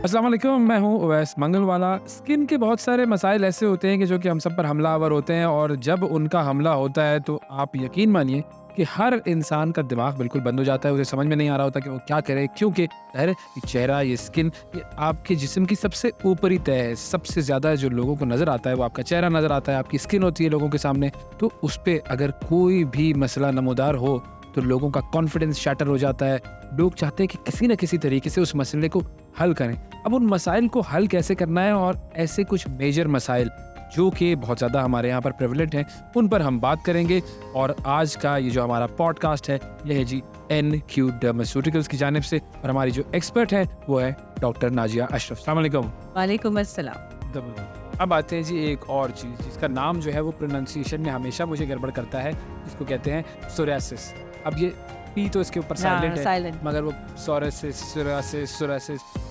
अस्सलाम वालेकुम, मैं हूँ उवैस मंगलवाला। स्किन के बहुत सारे मसाइल ऐसे होते हैं कि जो कि हम सब पर हमलावर होते हैं और जब उनका हमला होता है तो आप यकीन मानिए कि हर इंसान का दिमाग बिल्कुल बंद हो जाता है। उसे समझ में नहीं आ रहा होता कि वो क्या करे, क्योंकि ज़ाहिर है ये चेहरा, ये स्किन, ये आपके जिस्म की सबसे ऊपरी तह है। सबसे ज़्यादा जो लोगों को नज़र आता है वो आपका चेहरा नज़र आता है, आपकी स्किन होती है लोगों के सामने। तो उस पे अगर कोई भी मसला नमूदार हो तो लोगों का कॉन्फिडेंस शैटर हो जाता है। लोग चाहते हैं कि किसी न किसी तरीके से उस मसले को हल करें। अब उन मसाइल को हल कैसे करना है और ऐसे कुछ मेजर मसाइल जो कि बहुत ज़्यादा हमारे यहाँ पर प्रेवलेंट हैं, उन पर हम बात करेंगे। और आज का ये जो हमारा पॉडकास्ट है ये है जी NQ डर्मास्यूटिकल्स की जानिब से, और हमारी जो एक्सपर्ट है वो है डॉक्टर नाजिया अशरफ। अस्सलाम वालेकुम। वालेकुम अस्सलाम। अब आते हैं जी एक और चीज़ जिसका नाम जो है वो प्रोनाउंसिएशन में हमेशा मुझे गड़बड़ करता है, जिसको कहते हैं सोरियासिस। अब ये पी तो इसके ऊपर साइलेंट है, साइलेंट मगर वो सोरियासिस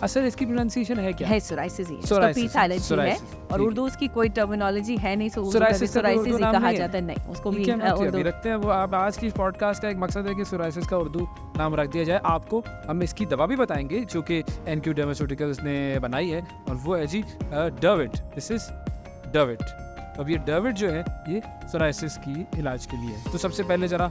असल इसकी प्रोनाउंसिएशन है क्या? है, सोराइसिस ही है। उसका सोराइसिस, पी साइलेंट ही है सोराइसिस, और ठीक उर्दू उसकी कोई टर्मिनोलॉजी है नहीं, सो उर्दू में भी सोराइसिस का सोराइसिस उर्दू ही नाम कहा नहीं है? जाता है। नहीं, उसको ये भी क्या नाम उर्दू अभी रखते हैं वो। आप आज की पॉडकास्ट का एक मकसद है कि सोराइसिस का उर्दू नाम रख दिया जाए। आपको हम इसकी दवा भी बताएंगे जो कि NQ डर्मास्यूटिकल्स ने बनाई है, और वो है जी डर्विट। This is डर्विट। अब ये डर्विट जो है ये सोराइसिस की इलाज के लिए है। तो सबसे पहले जरा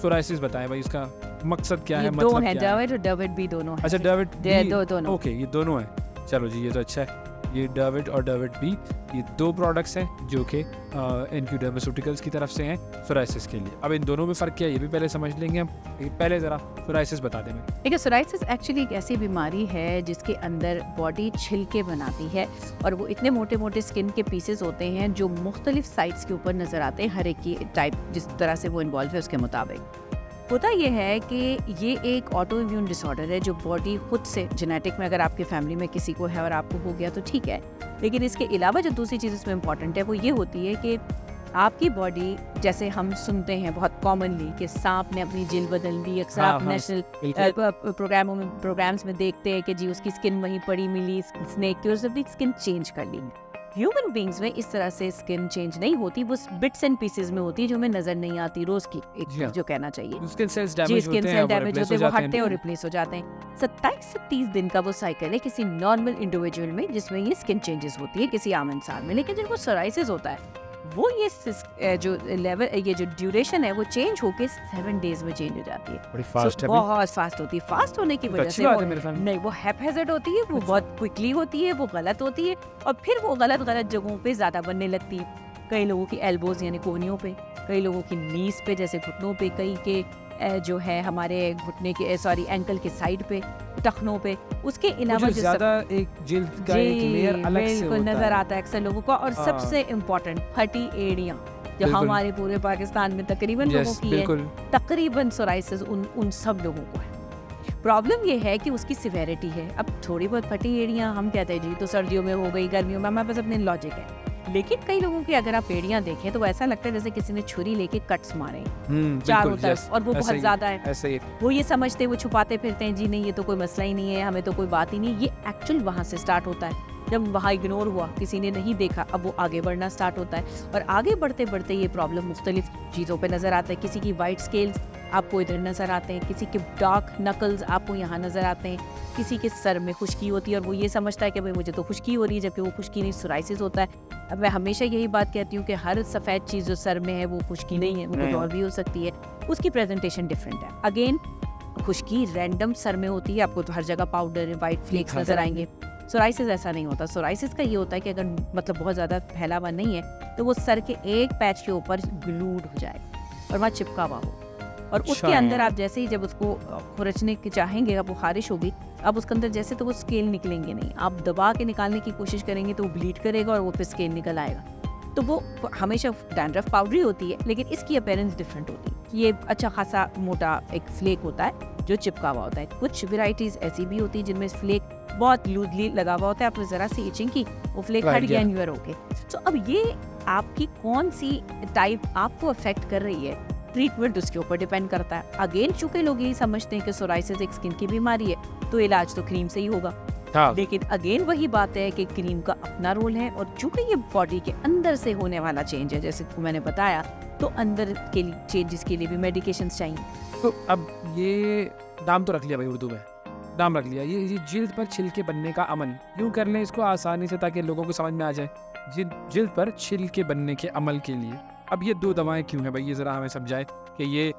सोराइसिस बताएं भाई, इसका मकसद क्या ये है, दो मतलब हैं, क्या है? डर्विट और डर्विट बी दोनों हैं। अच्छा, डर्विट दोनों। ओके, ये दोनों है। चलो जी, ये तो अच्छा है। ये डर्विट और डर्विट बी, ये दो प्रोडक्ट्स हैं जो कि NQ डर्मास्यूटिकल्स की तरफ से हैं सोराइसिस के लिए। अब इन दोनों में फ़र्क क्या है ये भी पहले समझ लेंगे हम। पहले ज़रा सोराइसिस बता दें। देखिए, सोराइसिस एक्चुअली एक ऐसी बीमारी है जिसके अंदर बॉडी छिलके बनाती है और वो इतने मोटे मोटे स्किन के पीसेस होते हैं जो मुख्तलिफ साइड्स के ऊपर नज़र आते हैं, हर एक की टाइप जिस तरह से वो इन्वॉल्व है उसके मुताबिक। होता ये है कि ये एक ऑटो इम्यून डिसऑर्डर है जो बॉडी खुद से जेनेटिक में, अगर आपके फैमिली में किसी को है और आपको हो गया तो ठीक है, लेकिन इसके अलावा जो दूसरी चीज़ इसमें इंपॉर्टेंट है वो ये होती है कि आपकी बॉडी, जैसे हम सुनते हैं बहुत कॉमनली कि सांप ने अपनी जिल बदल दी, अक्सर हाँ, आप हाँ, नेशनल प्रोग्राम्स में देखते हैं कि जी उसकी स्किन वहीं पड़ी मिली स्नेक की और उसने अपनी स्किन चेंज कर ली। ह्यूमन बींग्स में इस तरह से स्किन चेंज नहीं होती, वो बिट्स एंड पीसेस में होती है जो हमें नजर नहीं आती रोज की जी हाँ। जो कहना चाहिए। स्किन सेल्स जी, डैमेज स्किन होते हैं, सेल वो डैमेज replace होते हो हैं, वो जाते हटते हैं और हैं। रिप्लेस हो जाते हैं। 27 से 30 दिन का वो साइकिल है किसी नॉर्मल इंडिविजुअल में जिसमें ये स्किन चेंजेस होती है किसी आम इंसान में। लेकिन जिनको सोराइसिस होता है वो ये जो लेवल, ये जो ड्यूरेशन है वो चेंज होके 7 डेज में चेंज हो जाती है। बड़ी फास्ट है भाई। बहुत फास्ट होती है। फास्ट होने की तो वजह अच्छी से बात वो है मेरे ख्याल में। नहीं, वो हैपहैज़र्ड होती है, वो अच्छा। बहुत क्विकली होती है, वो गलत होती है और फिर वो गलत जगहों पे ज़्यादा बनने लगती है। कई लोगों की एल्बोज यानी कोहनियों पे, कई लोगों की नीज पे जैसे घुटनों पे, कई के जो है हमारे घुटने के एंकल के साइड पे, टखनों पे। उसके अलावा जो ज्यादा एक जिल्द का एक लेयर अलग से बिल्कुल होता नजर है। आता है अक्सर लोगों को। और हाँ। सबसे इम्पोर्टेंट फटी एड़ियाँ जो बिल्कुल। हमारे पूरे पाकिस्तान में तकरीबन लोगों Yes, की है, बिल्कुल। तकरीबन सोराइसिस उन सब लोगों को है। प्रॉब्लम ये है कि उसकी सिवेरिटी है। अब थोड़ी बहुत फटी एड़ियाँ हम कहते हैं जी तो सर्दियों में हो गई, गर्मियों में, हमारे पास अपने लॉजिक है। लेकिन कई लोगों की अगर आप एड़ियाँ देखें तो ऐसा लगता है जैसे किसी ने छुरी लेके कट्स मारे चारों बिल्कुल, तरफ, yes, और वो ऐसे बहुत ही- ज्यादा है। ऐसे ही। वो ये समझते, वो छुपाते फिरते हैं जी नहीं ये तो कोई मसला ही नहीं है, हमें तो कोई बात ही नहीं। ये एक्चुअल वहाँ से स्टार्ट होता है। जब वहाँ इग्नोर हुआ, किसी ने नहीं देखा, अब वो आगे बढ़ना स्टार्ट होता है और आगे बढ़ते बढ़ते ये प्रॉब्लम मुख्तलिफ चीज़ों पे नज़र आता है। किसी की वाइट स्केल्स आपको इधर नज़र आते हैं, किसी के डार्क नकल्स आपको यहाँ नज़र आते हैं, किसी के सर में खुश्की होती है और वो ये समझता है कि भाई मुझे तो खुश्की हो रही है, जबकि वो खुश्की नहीं, सोराइसिस होता है। अब मैं हमेशा यही बात कहती हूँ कि हर सफ़ेद चीज़ जो सर में है वो खुश्की नहीं है, वो कुछ और भी हो सकती है, उसकी प्रेजेंटेशन डिफरेंट है। अगेन खुश्की रैंडम सर में होती है, आपको तो हर जगह पाउडर, वाइट फ्लेक्स नज़र आएंगे। सोराइसिस ऐसा नहीं होता। सोराइसिस का ये होता है कि अगर मतलब बहुत ज़्यादा फैला हुआ नहीं है तो वो सर के एक पैच के ऊपर ग्लूड हो जाए और वहाँ चिपका हुआ हो, और उसके अंदर आप जैसे ही जब उसको खुरचने की चाहेंगे, अब वो खारिश होगी, अब उसके अंदर जैसे तो वो स्केल निकलेंगे नहीं, आप दबा के निकालने की कोशिश करेंगे तो वो ब्लीड करेगा और वो फिर स्केल निकल आएगा। तो वो हमेशा डैंड्रफ पाउडरी होती है, लेकिन इसकी अपीयरेंस डिफरेंट होती है। ये अच्छा खासा मोटा एक फ्लेक होता है जो चिपका हुआ होता है। कुछ वेराइटीज ऐसी भी होती है जिनमें फ्लेक बहुत लूजली लगा हुआ होता है, आपने जरा सी इचिंग की, वो फ्लेक हट गया, यू आर ओके। तो अब ये आपकी कौन सी टाइप आपको अफेक्ट कर रही है, ट्रीटमेंट उसके ऊपर डिपेंड करता है। अगेन चूंकि लोग यही समझते हैं कि सोराइसिस एक स्किन की बीमारी है तो इलाज तो क्रीम से ही होगा, लेकिन अगेन वही बात है कि क्रीम का अपना रोल है, और चूंकि ये बॉडी के अंदर से होने वाला चेंज है, जैसे मैंने बताया, तो अंदर के चेंजेस के लिए भी मेडिकेशंस चाहिए। तो अब ये नाम तो रख लिया भाई उर्दू में, नाम रख लिया, ये जिल्द पर छिलके बनने का अमल, यूँ कर लें इसको आसानी से ताकि लोगों को समझ में आ जाए। जिल्द पर छिलके बनने के अमल के लिए अब ये 2 दवाएँ क्यों हैं भाई, ये ज़रा हमें समझाएं कि ये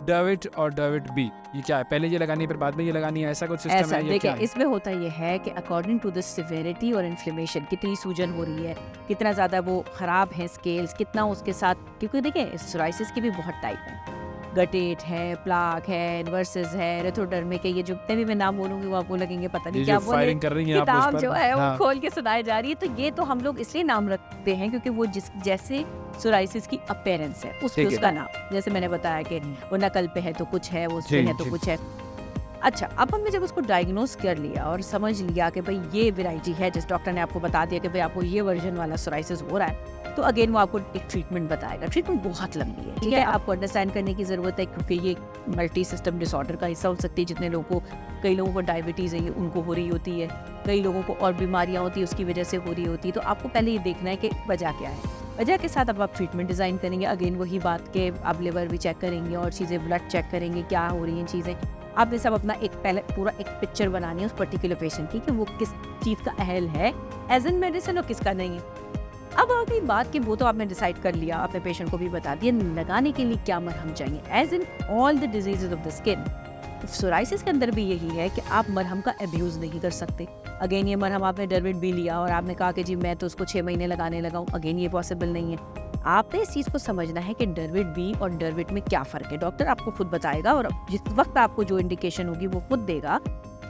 डर्विट और डर्विट बी ये क्या है, पहले ये लगानी है फिर बाद में ये लगानी है, ऐसा कुछ सिस्टम ऐसा है या देखिए, क्या है? इसमें होता ये है कि अकॉर्डिंग टू द सिविरिटी और इन्फ्लेमेशन, कितनी सूजन हो रही है, कितना ज़्यादा वो ख़राब है स्केल्स, कितना उसके साथ, क्योंकि देखिए सोराइसिस के भी बहुत टाइप हैं, गटेट है, प्लाक है, इन्वर्सिस है, रेथोडर्मिक है, ये जो जितने भी मैं नाम बोलूँगी वो आपको लगेंगे पता ये नहीं जो क्या बोले, फायरिंग कर रही हैं आप उस किताब पर, जो है वो हाँ, खोल के सुनाई जा रही है। तो ये तो हम लोग इसलिए नाम रखते हैं क्योंकि वो जिस जैसे सोराइसिस की अपीयरेंस है उस पे ठीक है। उसका नाम, जैसे मैंने बताया कि वो नकल पे है तो कुछ है, वो उस पे जी, है तो जी। कुछ है। अच्छा, अब हमने जब उसको डायग्नोस कर लिया और समझ लिया कि भाई ये वैरायटी है, जिस डॉक्टर ने आपको बता दिया कि भाई आपको ये वर्जन वाला सोराइसिस हो रहा है, तो अगेन वो आपको एक ट्रीटमेंट बताएगा। ट्रीटमेंट बहुत लंबी है, ठीक है, आपको अंडरस्टैंड करने की ज़रूरत है क्योंकि ये मल्टी सिस्टम डिसऑर्डर का हिस्सा हो सकती है। जितने लोगों को, कई लोगों को डायबिटीज़ है ये उनको हो रही होती है, कई लोगों को और बीमारियाँ होती है उसकी वजह से हो रही होती है। तो आपको पहले ये देखना है कि वजह क्या है, वजह के साथ अब आप ट्रीटमेंट डिज़ाइन करेंगे। अगेन वही बात के आप लिवर भी चेक करेंगे और चीज़ें, ब्लड चेक करेंगे क्या हो रही हैं चीज़ें। आपने सब अपना एक पहले पूरा एक पिक्चर बनानी है उस पर्टिकुलर पेशेंट की कि वो किस चीज़ का अहल है एज इन मेडिसिन और किसका नहीं है। अब आ गई बात कि वो तो आपने डिसाइड कर लिया, अपने पेशेंट को भी बता दिया लगाने के लिए क्या मरहम चाहिए। As in all the diseases of the skin, psoriasis के अंदर भी यही है कि आप मरहम का अब्यूज़ नहीं कर सकते। अगेन ये मरहम आपने डर्विट भी लिया और आपने कहा कि जी मैं तो उसको 6 महीने लगाने लगाऊं, अगेन ये पॉसिबल नहीं है। आपने इस चीज़ को समझना है कि डर्विट बी और डर्विट में क्या फ़र्क है। डॉक्टर आपको खुद बताएगा और जिस वक्त आपको जो इंडिकेशन होगी वो खुद देगा।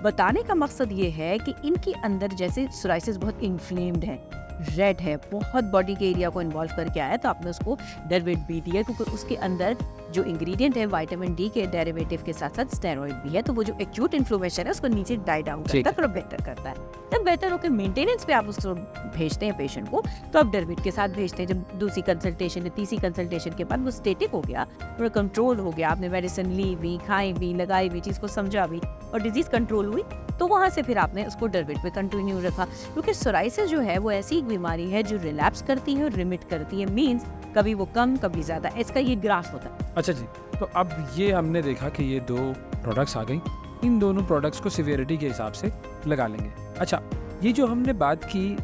बताने का मकसद ये है कि इनके अंदर जैसे सोराइसिस बहुत इन्फ्लेम्ड है, रेड है, बहुत बॉडी के एरिया को इन्वॉल्व करके आया, तो आपने उसको डर्विट बी दिया क्योंकि उसके अंदर जो इंग्रेडिएंट है विटामिन डी के डेरिवेटिव के साथ साथ स्टेरॉइड भी है, तो वो जो एक्यूट इन्फ्लेमेशन है उसको नीचे डाई डाउन करता है, थोड़ा बेहतर करता है। जब बेहतर होकर मेंटेनेंस पे आप उसको भेजते हैं पेशेंट को, तो आप डर्विट के साथ भेजते हैं। जब दूसरी कंसल्टेशन या तीसरी कंसल्टेशन के बाद वो स्टेटिक हो गया, थोड़ा कंट्रोल हो गया, आपने मेडिसिन ली भी, खाई भी, लगाई भी, चीज़ को समझा भी और डिजीज कंट्रोल हुई, तो वहाँ से फिर आपने उसको डर्विट पे कंटिन्यू रखा। क्योंकि सोराइसिस जो है वो ऐसी एक बीमारी है जो रिलैप्स करती है और रिमिट करती है, मीन्स कभी वो कम कभी ज़्यादा, इसका ये ग्राफ होता है। अच्छा जी, तो अब ये हमने देखा कि ये 2 प्रोडक्ट्स आ गई, इन दोनों प्रोडक्ट्स को सिवियरिटी के हिसाब से लगा लेंगे। अच्छा, ये जो हमने बात की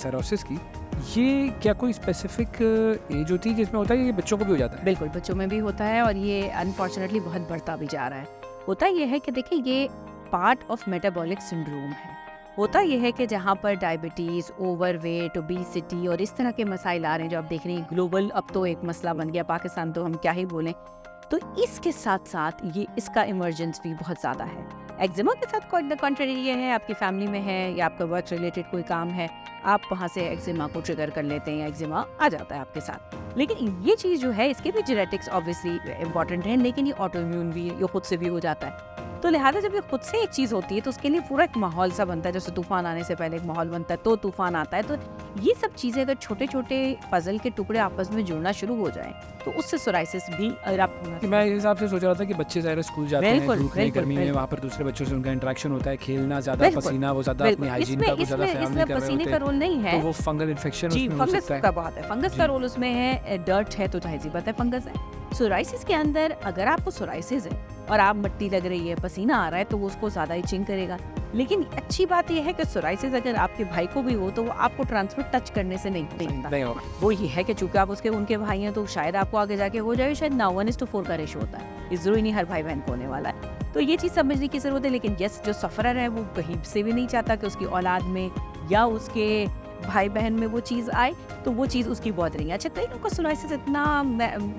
सेरोसिस की, ये क्या कोई स्पेसिफिक एज होती है जिसमें होता है, ये बच्चों को भी हो जाता है? बिल्कुल, बच्चों में भी होता है और ये अनफॉर्चुनेटली बहुत बढ़ता भी जा रहा है। होता ये है कि देखिए ये पार्ट ऑफ मेटाबॉलिक सिंड्रोम है। होता यह है कि जहाँ पर डायबिटीज़, ओवरवेट, ओबेसिटी और इस तरह के मसाइल आ रहे हैं जो आप देख रहे हैं, ग्लोबल अब तो एक मसला बन गया, पाकिस्तान तो हम क्या ही बोलें, तो इसके साथ साथ ये इसका इमरजेंस भी बहुत ज़्यादा है। एक्जिमा के साथ कोई कॉन्ट्रेरी ये है, आपकी फैमिली में है या आपका वर्क रिलेटेड कोई काम है, आप वहाँ से एक्जिमा को ट्रिगर कर लेते हैं या एक्जिमा आ जाता है आपके साथ। लेकिन ये चीज़ जो है इसके भी जेनेटिक्स ऑब्वियसली इंपॉर्टेंट है, लेकिन ये ऑटो इम्यून भी, ये खुद से भी हो जाता है। तो लिहाजा जब ये खुद से एक चीज़ होती है तो उसके लिए पूरा एक माहौल सा बनता है, जैसे तूफान आने से पहले एक माहौल बनता है, तो तूफान आता है। तो ये सब चीज़ें अगर छोटे छोटे पजल के टुकड़े आपस में जुड़ना शुरू हो जाए तो उससे सोराइसिस भी इरप्ट होना। मैं इस हिसाब से सोच रहा था कि बच्चे ज़ाहिर स्कूल जाते हैं, बिल्कुल, धूप में, बिल्कुल, गर्मी में, बिल्कुल। वहाँ पर दूसरे बच्चों से उनका इंटरेक्शन होता है, खेलना ज़्यादा, बिल्कुल, पसीना वो ज़्यादा, अपनी हाइजीन का कुछ ज़्यादा ख्याल नहीं कर रहे पसीने होते का हैं, रोल नहीं है तो वो फंगल इन्फेक्शन जी, उसमें हो फंगस सकता है। का बात है, फंगस का जी। रोल उसमें है, डर्ट है तो जाहिर सी बात है फंगस है। सोराइसिस के अंदर अगर आपको सोराइसिस है और आप मिट्टी लग रही है, पसीना आ रहा है, तो वो उसको ज़्यादा इचिंग करेगा। लेकिन अच्छी बात यह है कि सोराइसिस अगर आपके भाई को भी हो तो वो आपको ट्रांसफर टच करने से नहीं होता। नहीं होगा। वो ये है कि चूंकि आप उसके उनके भाई हैं तो शायद आपको आगे जाके हो जाए, शायद ना 1:4 का रेशो होता है, इस जरूरी नहीं हर भाई बहन को होने वाला है। तो ये चीज़ समझने की जरूरत है। लेकिन यस, जो सफरर है वो कहीं से भी नहीं चाहता कि उसकी औलाद में या उसके भाई बहन में वो चीज़ आए, तो वो चीज़ उसकी बहुत रही है। अच्छा, कई लोगों का सोराइसिस इतना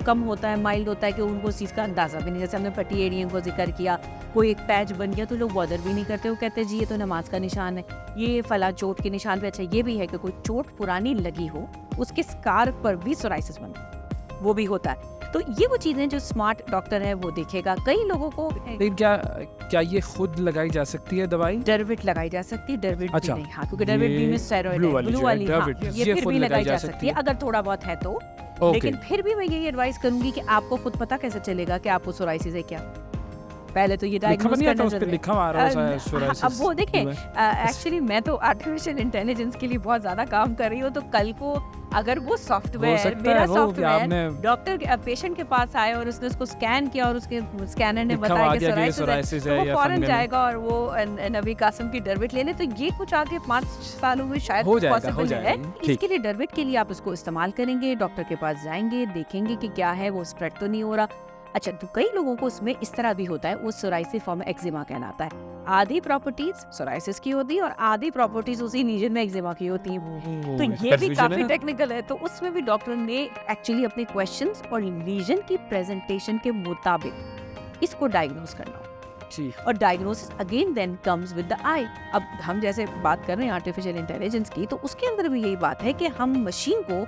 कम होता है, माइल्ड होता है कि उनको उस चीज़ का अंदाज़ा भी नहीं, जैसे हमने पट्टी एरिया को जिक्र किया, कोई एक पैच बन गया तो लोग बॉदर भी नहीं करते, वो कहते हैं जी ये तो नमाज का निशान है, ये फला चोट के निशान पे। अच्छा, ये भी है कि कोई चोट पुरानी लगी हो उसके स्कार पर भी सोराइसिस बनता, वो भी होता है। तो ये वो चीज़ें जो स्मार्ट डॉक्टर है वो देखेगा। कई लोगों को लेकिन क्या ये खुद लगाई जा सकती है दवाई? डर्विट लगाई जा सकती है, डर्विट अच्छा, भी नहीं, हाँ, क्योंकि डर्विट भी में स्टेरॉइड blue है, वाली ब्लू जो है, वाली, हाँ, डर्विट, ये ये फिर खुद भी लगाई लगाई जा जा सकती सकती है अगर थोड़ा बहुत है तो। ओके। लेकिन फिर भी मैं यही एडवाइस करूंगी कि आपको खुद पता कैसे चलेगा कि आपको सोराइसिस है क्या। पहले तो ये लिखा डायग्नोस नहीं आता करना उस पे, जरूरी है। लिखा आ रहा है सोराइसिस। अब वो देखें, एक्चुअली मैं तो आर्टिफिशियल इंटेलिजेंस के लिए बहुत ज़्यादा काम कर रही हूँ, तो कल को अगर वो हो सॉफ्टवेयर सकता मेरा है वो कि सॉफ्टवेयर आपने डॉक्टर के पेशेंट के पास आए और उसने उसको स्कैन किया और उसके स्कैनर ने लिखा बताया हुआ कि गया कि ये सोराइसिस है, सोराइसिस तो है वो या फौरन फंगल है। जाएगा और वो नबी कासिम की डरविट ले ले। तो ये कुछ आगे 5 सालों में शायद हो जाएगा, पॉसिबल हो है। जाएगा, ठीक। इसके लिए डरविट के लिए आप उसको इस्तेमाल करेंगे, डॉक्टर के पास जाएंगे, देखेंगे कि क्या है, वो स्प्रेड तो नहीं हो रहा। अच्छा, तो कई लोगों को उसमें इस तरह भी होता है, वो सोराइसिस फॉर्म एक्जिमा कहलाता है। आधी प्रॉपर्टीज सोराइसिस की होती है और आधी प्रॉपर्टीज उसी रीजन में एक्जिमा की होती हैं। तो ये भी काफी टेक्निकल है। तो उसमें भी डॉक्टर ने एक्चुअली अपने क्वेश्चंस और लीजन की प्रेजेंटेशन के मुताबिक इसको डायग्नोज करना हो। जी। और diagnosis again then comes with the eye. अब हम जैसे बात कर रहे हैं आर्टिफिशियल इंटेलिजेंस की, तो उसके अंदर भी यही बात है कि हम मशीन को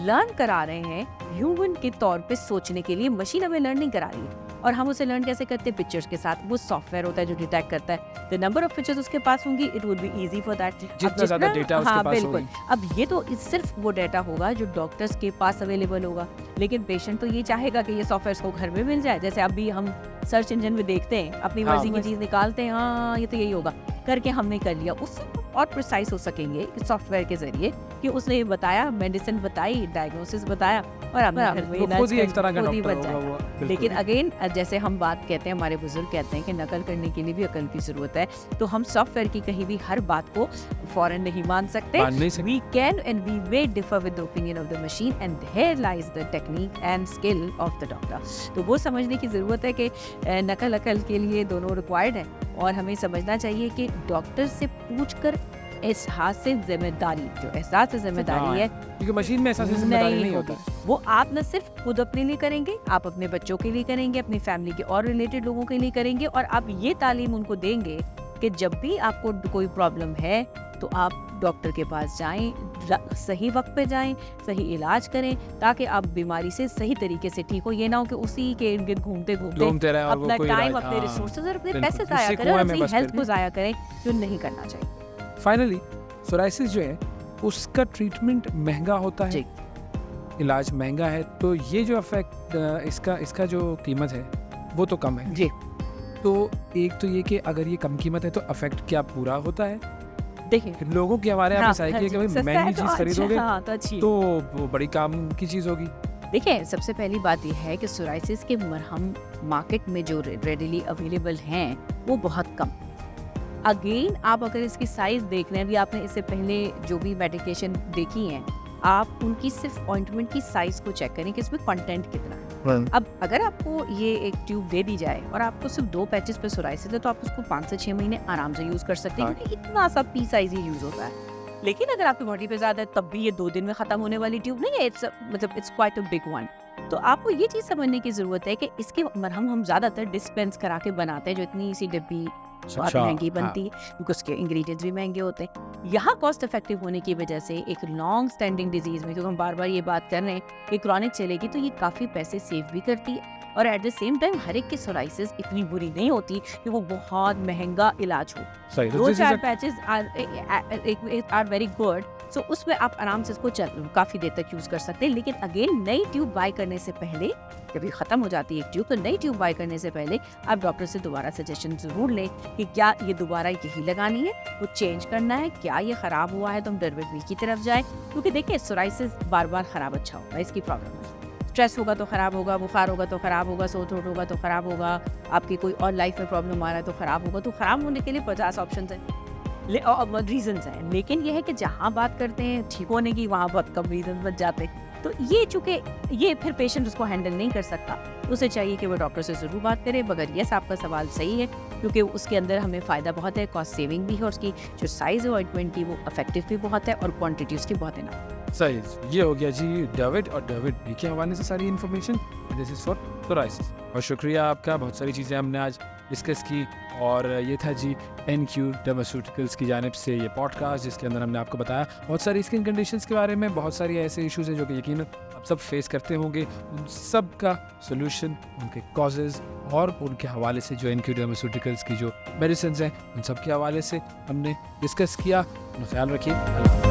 लर्न करा रहे हैं ह्यूमन के तौर पे सोचने के लिए। मशीन हमें लर्न नहीं करा रही है। और हम उसे लर्न कैसे करते हैं? पिक्चर्स के साथ। वो सॉफ्टवेयर होता है जो डिटेक्ट करता है द नंबर ऑफ पिक्चर्स उसके पास होंगी, it would be easy for that. जितना ज्यादा डेटा उसके हाँ पास बिल्कुल। होगी। अब ये तो सिर्फ वो डेटा होगा जो डॉक्टर्स के पास अवेलेबल होगा, लेकिन पेशेंट तो ये चाहेगा कि ये सॉफ्टवेयर को घर में मिल जाए। जैसे अभी हम सर्च इंजन में देखते हैं, अपनी हाँ, मर्जी की चीज निकालते हैं, हाँ ये तो यही होगा, करके हमने कर लिया। उससे और प्रिसाइज हो सकेंगे सॉफ्टवेयर के जरिए कि उसने ये बताया, मेडिसिन बताई, डायग्नोसिस बताया और हमने घर में वो इलाज खुद ही एक कर- तरह का खुद ही डॉक्टर बच होगा जाएगा। वो, बिल्कुल। लेकिन अगेन जैसे हम बात कहते हैं, हमारे बुजुर्ग कहते हैं कि नकल करने के लिए भी अकल की जरूरत है। तो हम सॉफ्टवेयर की कहीं भी हर बात को फौरन नहीं मान सकते। मान नहीं सकते। We can and we may differ with the opinion of the machine, and here lies the technique and skill of the doctor. तो वो समझने की ज़रूरत है कि नकल अकल के लिए दोनों रिक्वायर्ड है। और हमें समझना चाहिए कि डॉक्टर से पूछकर एहसास से जिम्मेदारी, जो एहसास से जिम्मेदारी है, क्योंकि मशीन में ऐसा जिम्मेदारी नहीं होता। वो आप न सिर्फ खुद अपने लिए करेंगे, आप अपने बच्चों के लिए करेंगे, अपनी फैमिली के और रिलेटेड लोगों के लिए करेंगे। और आप ये तालीम उनको देंगे कि जब भी आपको कोई प्रॉब्लम है तो आप डॉक्टर के पास जाएं, सही वक्त पे जाएं, सही इलाज करें, ताकि आप बीमारी से सही तरीके से ठीक हो। ये ना हो कि उसी के इर्द गिर्द घूमते रहे और वो अपना कोई टाइम, इलाज- अपने हाँ, रिसोर्सेज और अपने बिल्कुल। पैसे जाया इससे करें और कुएं में अपनी बस हेल्थ फिर। को जाया करें, जो नहीं करना चाहिए। फाइनली सोराइसिस जो है उसका ट्रीटमेंट महंगा होता है, जी। इलाज महंगा है। तो ये जो इफेक्ट इसका जो कीमत है वो तो कम है। जी। तो एक तो ये कि अगर ये कम कीमत है तो इफेक्ट क्या पूरा होता है? देखिए, लोगों की हमारे यहाँ हाँ, पे साइकिल हाँ है कि भाई जी, सस्ता महंगी है तो चीज खरीदोगे अच्छा, हाँ, तो अच्छी है। तो वो बड़ी काम की चीज होगी। देखिए, सबसे पहली बात यह है कि सोराइसिस के मरहम मार्केट में जो रेडिली अवेलेबल हैं वो बहुत कम। अगेन आप अगर इसकी साइज देख रहे हैं, अभी आपने इससे पहले जो भी मेडिकेशन देखी हैं, आप उनकी सिर्फ ऑइंटमेंट की साइज को चेक करें कि इसमें कंटेंट कितना है। अब अगर आपको ये एक ट्यूब दे दी जाए और आपको सिर्फ 2 पैचेस पे सोराइसिस है, तो आप उसको 5 से 6 महीने आराम से यूज कर सकते हैं, हाँ। क्योंकि इतना सा पी साइज ही यूज होता है। लेकिन अगर आपकी बॉडी पे ज्यादा है, तब भी ये 2 दिन में खत्म होने वाली ट्यूब नहीं है। It's quite a big one. तो आपको ये चीज समझने की जरूरत है कि इसके मरहम हम ज्यादातर डिस्पेंस करा के बनाते हैं, जो इतनी सी डिब्बी बहुत अच्छा, महंगी बनती है, क्योंकि उसके इंग्रेडिएंट्स भी महंगे होते हैं। यहाँ कॉस्ट इफेक्टिव होने की वजह से एक लॉन्ग स्टैंडिंग डिजीज में, क्योंकि हम बार बार ये बात कर रहे हैं कि क्रॉनिक चलेगी, तो ये काफी पैसे सेव भी करती है। और एट द सेम टाइम हर एक की सोराइसिस इतनी बुरी नहीं होती कि वो बहुत महंगा इलाज हो। सही। तो 2-4 पैचेस आर वेरी गुड। सो उसमें आप आराम से इसको काफी देर तक यूज कर सकते हैं। लेकिन अगेन नई ट्यूब बाय करने से पहले, जब ये खत्म हो जाती है एक ट्यूब, तो नई ट्यूब बाय करने से पहले आप डॉक्टर से दोबारा सजेशन जरूर लें कि क्या ये दोबारा यही लगानी है, वो चेंज करना है, क्या ये खराब हुआ है तो हम डर्मेटोलॉजी की तरफ जाएं। क्योंकि देखिए, सोराइसिस बार बार खराब अच्छा होगा, इसकी प्रॉब्लम है। स्ट्रेस होगा तो खराब होगा, बुखार होगा तो खराब होगा, सोर थ्रोट होगा तो खराब होगा, आपकी कोई और लाइफ में प्रॉब्लम आ रहा है तो खराब होगा। तो खराब होने के लिए 50 ऑप्शन है, रीजंस हैं। लेकिन यह है कि जहाँ बात करते हैं ठीक होने की, वहाँ बहुत कम रीजन बच जाते हैं। तो ये चूंकि ये फिर पेशेंट उसको हैंडल नहीं कर सकता, उसे चाहिए कि वो डॉक्टर से ज़रूर बात करे। मगर यस, आपका सवाल सही है, क्योंकि उसके अंदर हमें फ़ायदा बहुत है, कॉस्ट सेविंग भी है, और उसकी जो साइज़ है ऑइंटमेंट की वो इफेक्टिव भी बहुत है, और क्वांटिटी उसकी बहुत है। सही। ये हो गया जी डर्विट और डर्विट बी के हवाले से सारी information. This is for psoriasis. और शुक्रिया आपका, बहुत सारी चीज़ें हमने आज डिस्कस की। और ये था जी NQ डर्मास्यूटिकल्स की जानिब से ये पॉडकास्ट, जिसके अंदर हमने आपको बताया बहुत सारी स्किन कंडीशंस के बारे में, बहुत सारी ऐसे इश्यूज हैं जो कि यकीनन आप सब फेस करते होंगे। उन सब का सोल्यूशन, उनके कॉजेज़ और उनके हवाले से जो NQ डर्मास्यूटिकल्स की जो मेडिसिन हैं, उन सब के हवाले से हमने डिस्कस किया। अपना ख्याल रखिए। अल्लाह।